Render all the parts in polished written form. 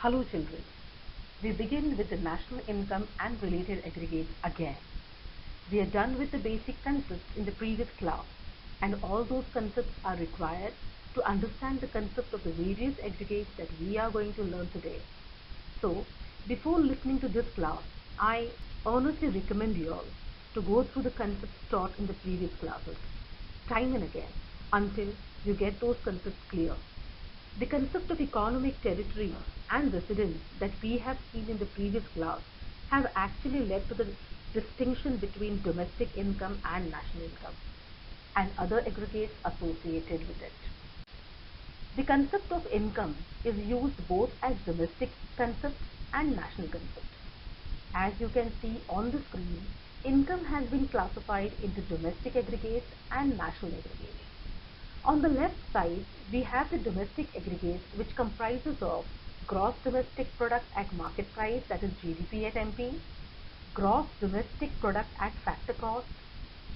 Hello children, we begin with the national income and related aggregates again. We are done with the basic concepts in the previous class, and all those concepts are required to understand the concept of the various aggregates that we are going to learn today. So, before listening to this class, I earnestly recommend you all to go through the concepts taught in the previous classes, time and again, until you get those concepts clear. The concept of economic territory and residence that we have seen in the previous class have actually led to the distinction between domestic income and national income and other aggregates associated with it. The concept of income is used both as domestic concept and national concept. As you can see on the screen, income has been classified into domestic aggregates and national aggregates. On the left side, we have the domestic aggregate, which comprises of gross domestic product at market price, that is GDP at MP, gross domestic product at factor cost,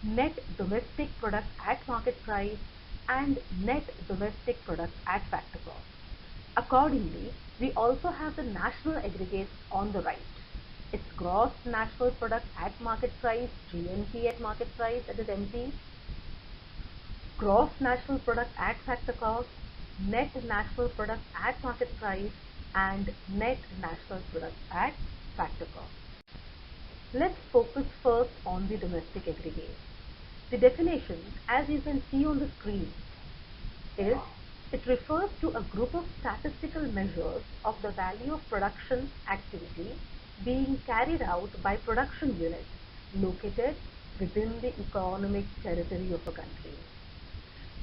net domestic product at market price, and net domestic product at factor cost. Accordingly, we also have the national aggregate on the right. It's gross national product at market price, GNP at market price, that is MP, gross national product at factor cost, net national product at market price, and net national product at factor cost. Let's focus first on the domestic aggregate. The definition, as you can see on the screen, is it refers to a group of statistical measures of the value of production activity being carried out by production units located within the economic territory of a country.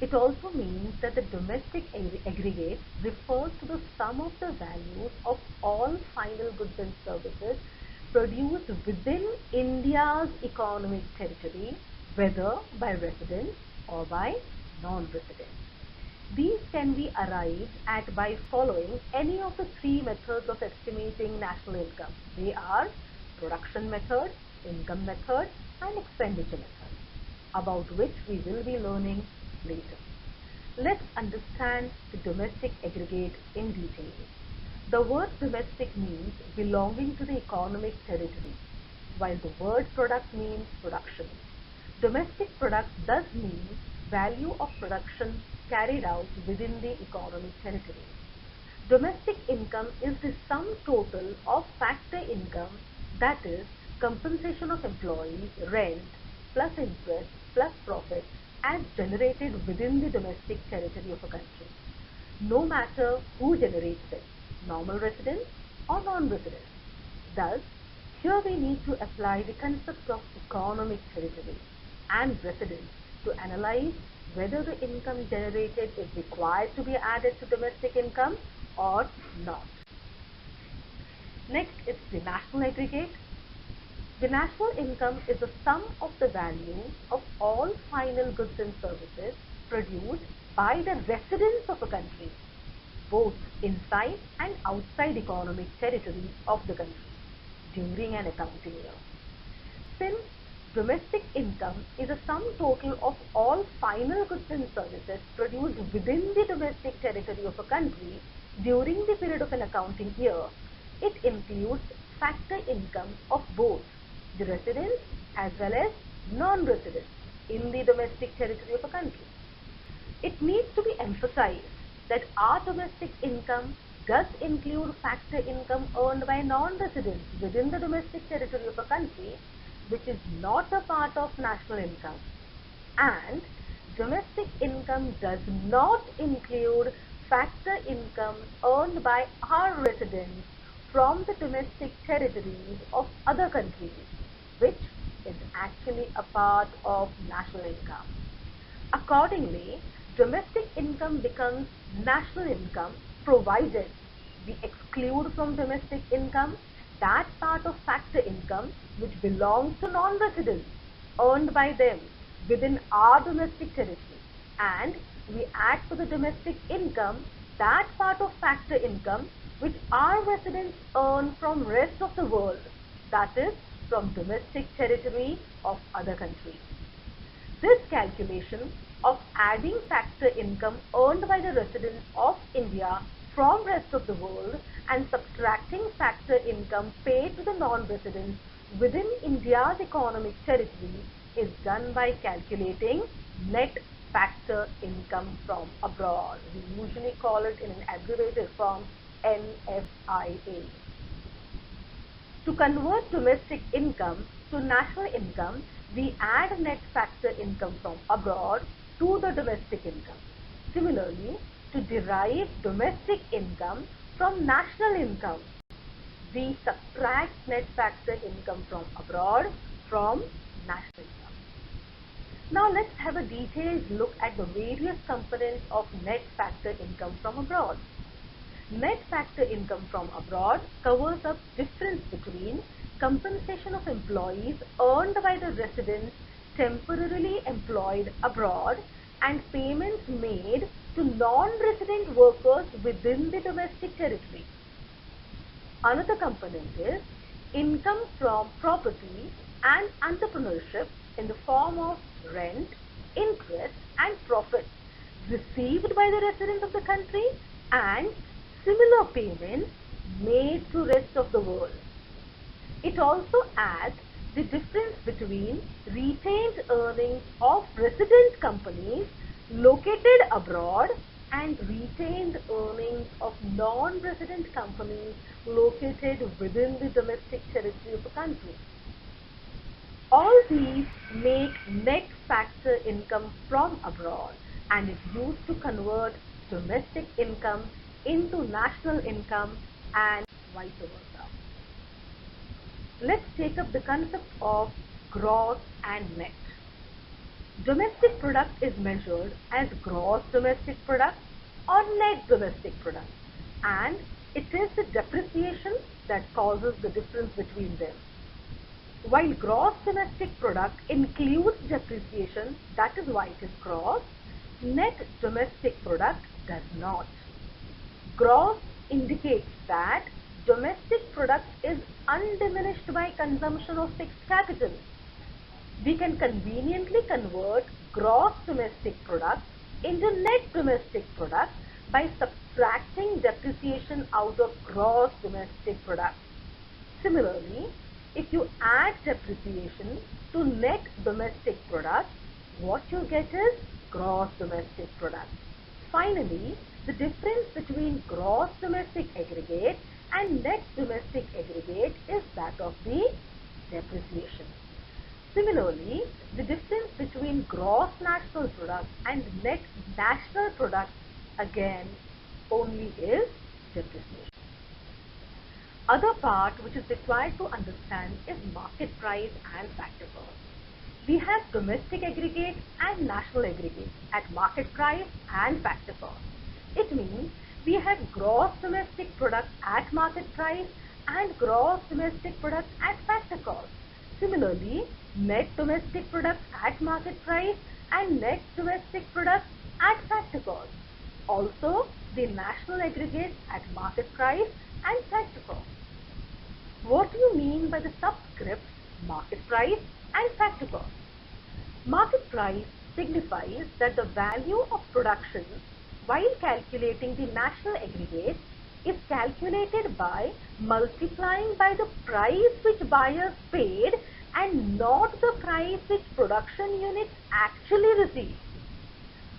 It also means that the domestic aggregate refers to the sum of the values of all final goods and services produced within India's economic territory, whether by residents or by non-residents. These can be arrived at by following any of the three methods of estimating national income. They are production method, income method, and expenditure method, about which we will be learning later. Let's understand the domestic aggregate in detail. The word domestic means belonging to the economic territory, while the word product means production. Domestic product does mean value of production carried out within the economic territory. Domestic income is the sum total of factor income, that is, compensation of employees, rent, plus interest, plus profit, as generated within the domestic territory of a country, no matter who generates it, normal residents or non-residents. Thus, here we need to apply the concept of economic territory and residence to analyze whether the income generated is required to be added to domestic income or not. Next is the national aggregate. The national income is the sum of the value of all final goods and services produced by the residents of a country, both inside and outside economic territories of the country, during an accounting year. Since domestic income is a sum total of all final goods and services produced within the domestic territory of a country during the period of an accounting year, it includes factor income of both the residents as well as non-residents in the domestic territory of a country. It needs to be emphasized that our domestic income does include factor income earned by non-residents within the domestic territory of a country, which is not a part of national income, and domestic income does not include factor income earned by our residents from the domestic territories of other countries, which is actually a part of national income. Accordingly, domestic income becomes national income provided we exclude from domestic income that part of factor income which belongs to non-residents earned by them within our domestic territory, and we add to the domestic income that part of factor income which our residents earn from rest of the world, that is, from domestic territory of other countries. This calculation of adding factor income earned by the residents of India from rest of the world and subtracting factor income paid to the non-residents within India's economic territory is done by calculating net factor income from abroad. We usually call it in an abbreviated form NFIA. To convert domestic income to national income, we add net factor income from abroad to the domestic income. Similarly, to derive domestic income from national income, we subtract net factor income from abroad from national income. Now let's have a detailed look at the various components of net factor income from abroad. Net factor income from abroad covers up difference between compensation of employees earned by the residents temporarily employed abroad and payments made to non-resident workers within the domestic territory. Another component is income from property and entrepreneurship in the form of rent, interest and profit received by the residents of the country and similar payments made to rest of the world. It also adds the difference between retained earnings of resident companies located abroad and retained earnings of non-resident companies located within the domestic territory of a country. All these make net factor income from abroad and is used to convert domestic income into national income and vice versa. Let's take up the concept of gross and net. Domestic product is measured as gross domestic product or net domestic product, and it is the depreciation that causes the difference between them. While gross domestic product includes depreciation, that is why it is gross, net domestic product does not. Gross indicates that domestic product is undiminished by consumption of fixed capital. We can conveniently convert gross domestic product into net domestic product by subtracting depreciation out of gross domestic product. Similarly, if you add depreciation to net domestic product, what you get is gross domestic product. Finally, the difference between gross domestic aggregate and net domestic aggregate is that of the depreciation. Similarly, the difference between gross national product and net national product again only is depreciation. Other part which is required to understand is market price and factor cost. We have domestic aggregate and national aggregate at market price and factor cost. It means we have gross domestic product at market price and gross domestic product at factor cost. Similarly, net domestic product at market price and net domestic product at factor cost. Also, the national aggregate at market price and factor cost. What do you mean by the subscript market price and factor cost? Market price signifies that the value of production while calculating the national aggregate is calculated by multiplying by the price which buyers paid and not the price which production units actually received.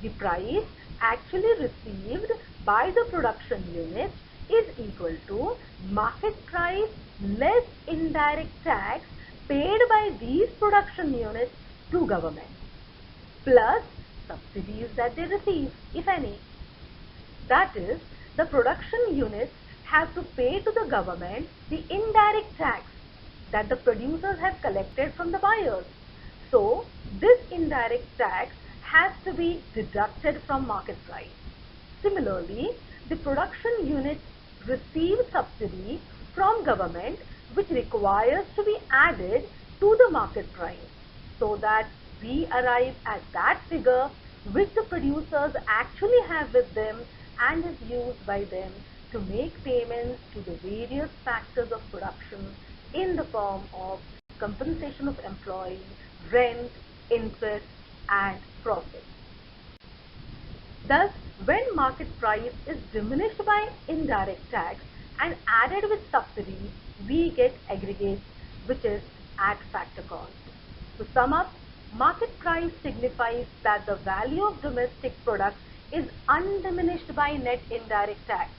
The price actually received by the production units is equal to market price less indirect tax paid by these production units to government plus subsidies that they receive, if any. That is, the production units have to pay to the government the indirect tax that the producers have collected from the buyers. So, this indirect tax has to be deducted from market price. Similarly, the production units receive subsidy from government which requires to be added to the market price so that we arrive at that figure which the producers actually have with them and is used by them to make payments to the various factors of production in the form of compensation of employees, rent, interest and profit. Thus, when market price is diminished by indirect tax and added with subsidy, we get aggregate, which is at factor cost. To sum up, market price signifies that the value of domestic product is undiminished by net indirect tax.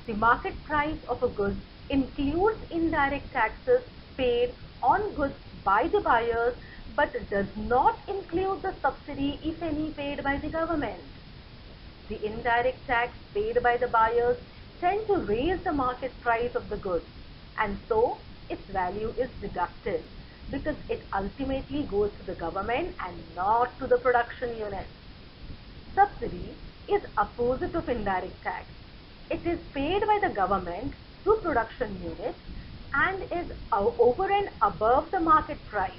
The market price of a good includes indirect taxes paid on goods by the buyers but does not include the subsidy, if any, paid by the government. The indirect tax paid by the buyers tend to raise the market price of the goods, and so its value is deducted because it ultimately goes to the government and not to the production unit. Subsidy is opposite of indirect tax. It is paid by the government to production units and is over and above the market price.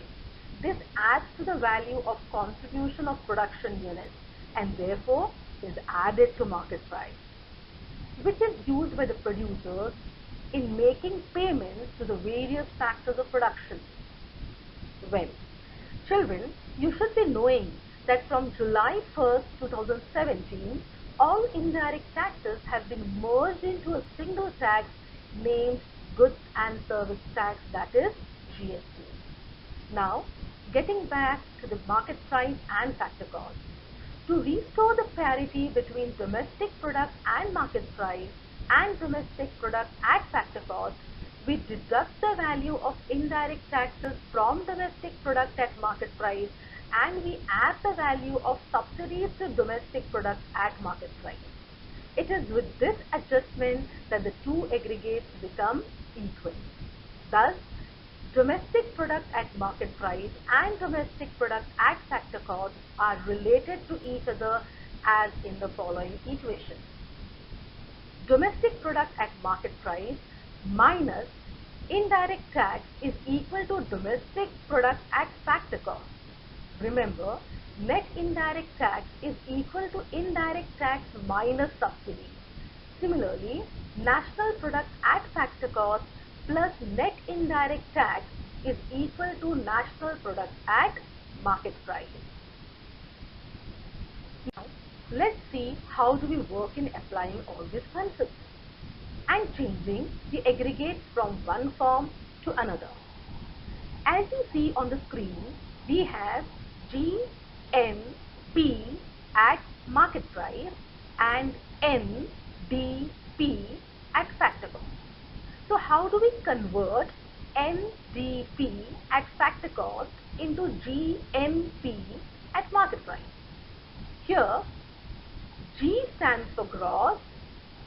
This adds to the value of contribution of production units and therefore is added to market price, which is used by the producers in making payments to the various factors of production. Well, children, you should be knowing that from July 1st, 2017, all indirect taxes have been merged into a single tax named Goods and Service Tax, that is GST. Now, getting back to the market price and factor cost. To restore the parity between domestic product and market price and domestic product at factor cost, we deduct the value of indirect taxes from domestic product at market price and we add the value of subsidies to domestic products at market price. It is with this adjustment that the two aggregates become equal. Thus, domestic product at market price and domestic product at factor cost are related to each other as in the following equation. Domestic product at market price minus indirect tax is equal to domestic product at factor cost. Remember, net indirect tax is equal to indirect tax minus subsidy. Similarly, national product at factor cost plus net indirect tax is equal to national product at market price. Now, let's see how do we work in applying all these concepts and changing the aggregates from one form to another. As you see on the screen, we have GMP at market price and NDP at factor cost. So how do we convert NDP at factor cost into GMP at market price? Here, G stands for gross,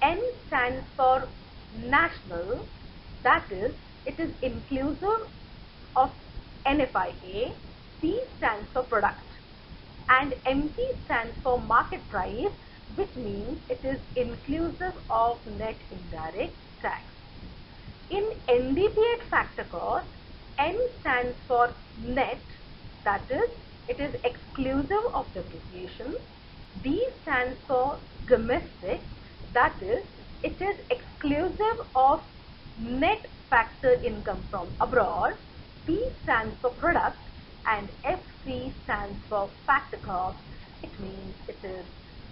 N stands for national, that is, it is inclusive of NFIA, P stands for product, and MP stands for market price, which means it is inclusive of net indirect tax. In NDP at factor cost, N stands for net, that is, it is exclusive of depreciation. D stands for domestic, that is, it is exclusive of net factor income from abroad. P stands for product and FC stands for factor cost. It means it is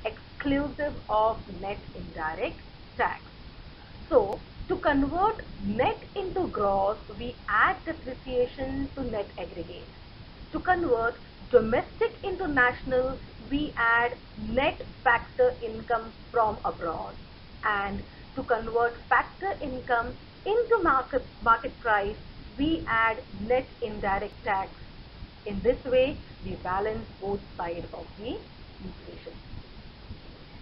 exclusive of net indirect tax. So, to convert net into gross, we add depreciation to net aggregate. To convert domestic into national, we add net factor income from abroad. And to convert factor income into market price, we add net indirect tax. In this way, we balance both sides of the equation.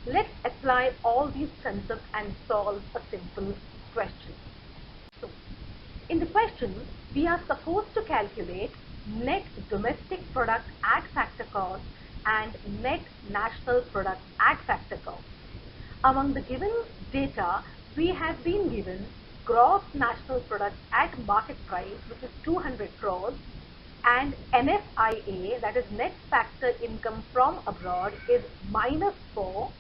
Let's apply all these concepts and solve a simple question. So, in the question, we are supposed to calculate net domestic product at factor cost and net national product at factor cost. Among the given data, we have been given gross national product at market price, which is 200 crores, and NFIA, that is net factor income from abroad, is -4,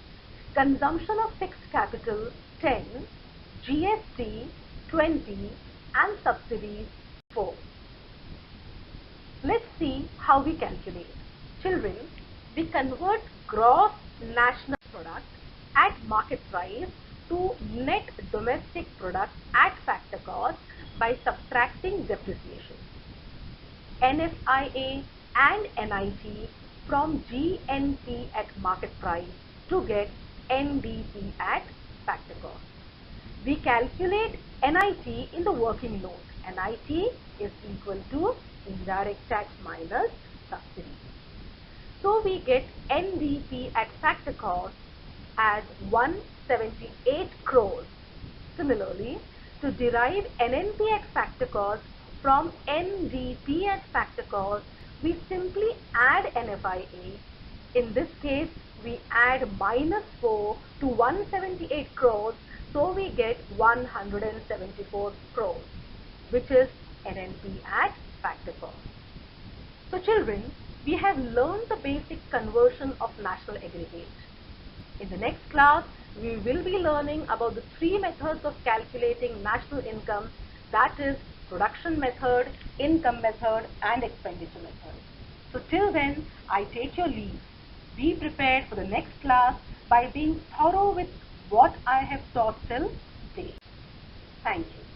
consumption of fixed capital 10, GST 20, and subsidies 4. Let's see how we calculate. Children, we convert gross national product at market price to net domestic product at factor cost by subtracting depreciation. NFIA and NIT from GNP at market price to get NDP at factor cost. We calculate NIT in the working note. NIT is equal to indirect tax minus subsidy. So we get NDP at factor cost as 178 crores. Similarly, to derive NNP at factor cost from NDP at factor cost, we simply add NFIA. In this case, we add -4 to 178 crores, so we get 174 crores, which is NNP at factor cost. So children, we have learned the basic conversion of national aggregate. In the next class, we will be learning about the 3 methods of calculating national income, that is production method, income method and expenditure method. So till then, I take your leave. Be prepared for the next class by being thorough with what I have taught till today. Thank you.